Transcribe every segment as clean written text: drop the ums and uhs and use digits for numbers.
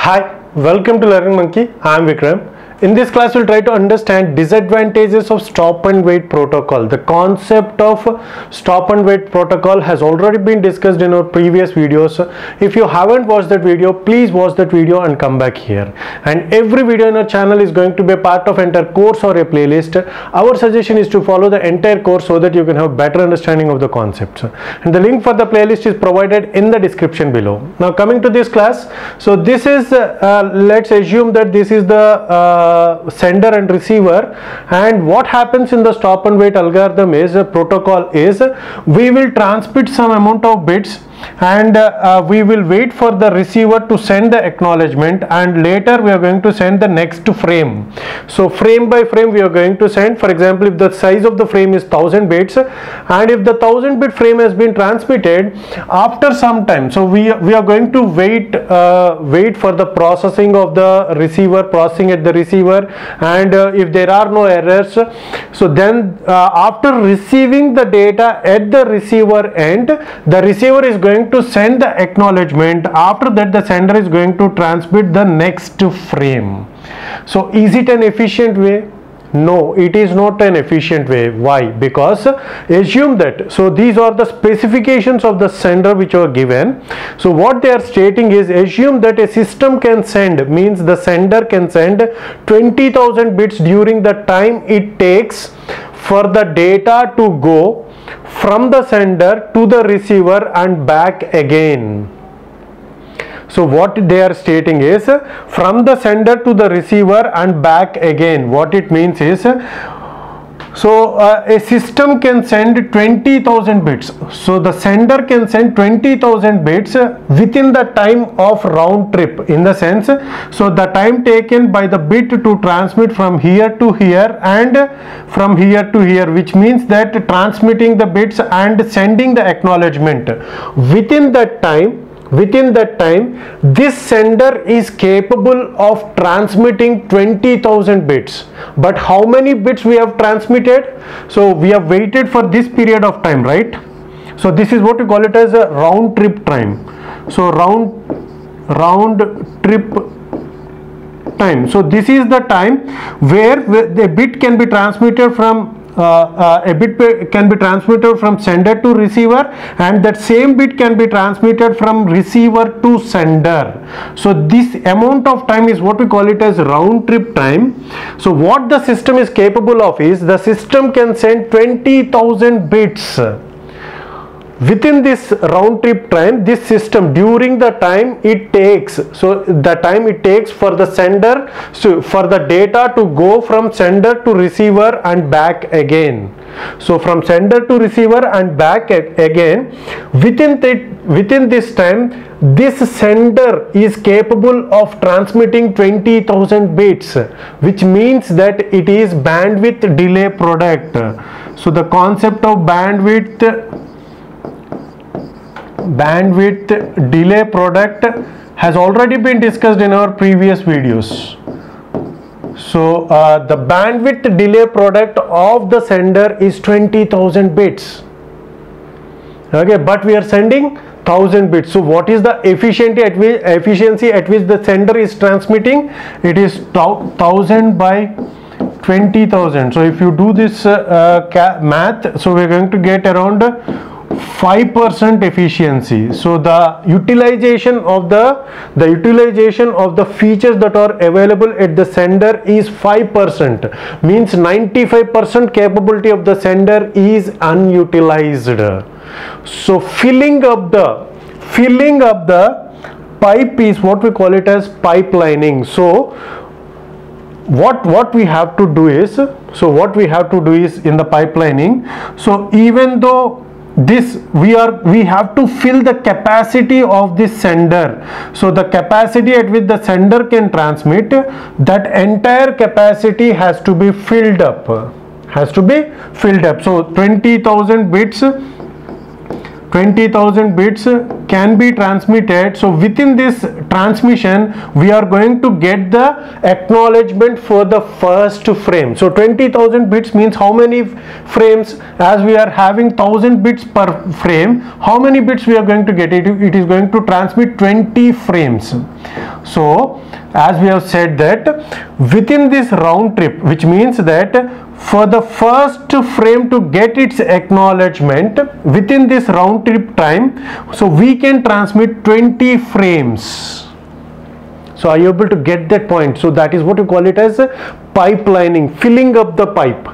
Hi, welcome to Learning Monkey. I am Vikram. In this class, we'll try to understand disadvantages of stop and wait protocol. The concept of stop and wait protocol has already been discussed in our previous videos. If you haven't watched that video, please watch that video and come back here. And every video in our channel is going to be a part of entire course or a playlist. Our suggestion is to follow the entire course so that you can have better understanding of the concepts. And the link for the playlist is provided in the description below. Now coming to this class, so this is let's assume that this is the sender and receiver, and what happens in the stop and wait algorithm is protocol is we will transmit some amount of bits and we will wait for the receiver to send the acknowledgement, and later we are going to send the next frame. So frame by frame we are going to send. For example, if the size of the frame is 1000 bits and if the 1000 bit frame has been transmitted, after some time, so we are going to wait for the processing of the receiver, processing at the receiver, and if there are no errors, so then after receiving the data at the receiver end, the receiver is going to send the acknowledgement. After that, the sender is going to transmit the next frame. So is it an efficient way? No, it is not an efficient way. Why? Because assume that, so these are the specifications of the sender which are given. So what they are stating is, assume that a system can send, means the sender can send 20,000 bits during the time it takes for the data to go from the sender to the receiver and back again. So what they are stating is from the sender to the receiver and back again. What it means is, so a system can send 20,000 bits. So the sender can send 20,000 bits within the time of round trip, in the sense, so the time taken by the bit to transmit from here to here and from here to here, which means that transmitting the bits and sending the acknowledgement within that time. Within that time, this sender is capable of transmitting 20,000 bits. But how many bits we have transmitted? So we have waited for this period of time, right? So this is what we call it as a round trip time. So round trip time. So this is the time where the bit can be transmitted from a bit can be transmitted from sender to receiver, and that same bit can be transmitted from receiver to sender. So this amount of time is what we call it as round trip time. So what the system is capable of is, the system can send 20,000 bits within this round trip time, this system, during the time it takes, so the time it takes for the sender, so for the data to go from sender to receiver and back again. So from sender to receiver and back again, within this time, this sender is capable of transmitting 20,000 bits, which means that it is bandwidth delay product. So the concept of bandwidth delay product has already been discussed in our previous videos. So the bandwidth delay product of the sender is 20,000 bits. Okay, but we are sending 1000 bits. So what is the efficiency at which the sender is transmitting? It is 1000 by 20,000. So if you do this math, so we are going to get around 5% efficiency. So the utilization of the features that are available at the sender is 5%, means 95% capability of the sender is unutilized. So filling up the pipe is what we call it as pipelining. So what we have to do is, in the pipelining, so even though this we have to fill the capacity of this sender, so the capacity at which the sender can transmit, that entire capacity has to be filled up, So 20,000 bits can be transmitted. So within this transmission we are going to get the acknowledgement for the first frame. So 20,000 bits means how many frames? As we are having 1000 bits per frame, how many bits we are going to get? It is going to transmit 20 frames. So as we have said that within this round trip, which means that for the first frame to get its acknowledgement within this round trip time, so we can transmit 20 frames. So are you able to get that point? So that is what you call it as pipelining, filling up the pipe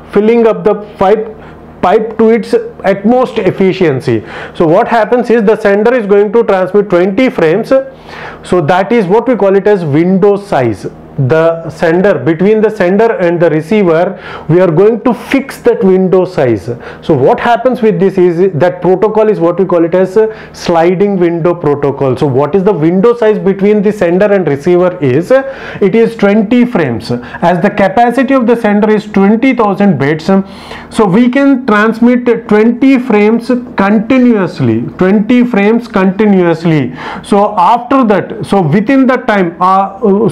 to its utmost efficiency. So what happens is the sender is going to transmit 20 frames. So that is what we call it as window size. The sender, between the sender and the receiver, we are going to fix that window size. So what happens with this is that protocol is what we call it as a sliding window protocol. So what is the window size between the sender and receiver is, it is 20 frames. As the capacity of the sender is 20,000 bits, so we can transmit 20 frames continuously. So after that, so within the time,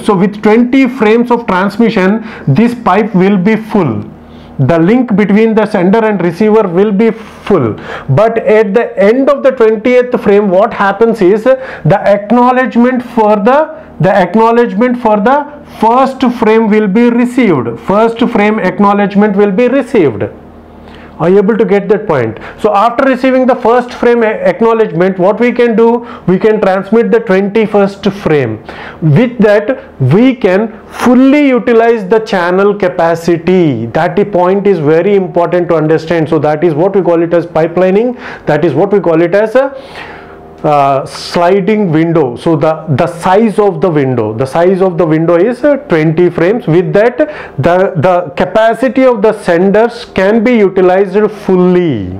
so with 20 frames of transmission, this pipe will be full. The link between the sender and receiver will be full. But at the end of the 20th frame, what happens is the acknowledgement for the first frame will be received. First frame acknowledgement will be received. Are you able to get that point? So after receiving the first frame acknowledgement, what we can do, we can transmit the 21st frame. With that, we can fully utilize the channel capacity. That point is very important to understand. So that is what we call it as pipelining. That is what we call it as a sliding window. So the size of the window is 20 frames. With that, the capacity of the senders can be utilized fully.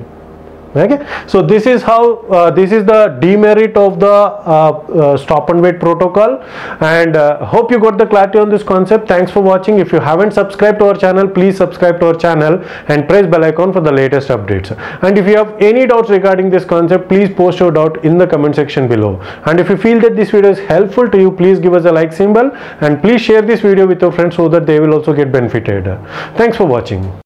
Okay, so this is how this is the demerit of the stop and wait protocol, and hope you got the clarity on this concept. Thanks for watching. If you haven't subscribed to our channel, please subscribe to our channel and press bell icon for the latest updates. And if you have any doubts regarding this concept, please post your doubt in the comment section below. And if you feel that this video is helpful to you, please give us a like symbol and please share this video with your friends so that they will also get benefited. Thanks for watching.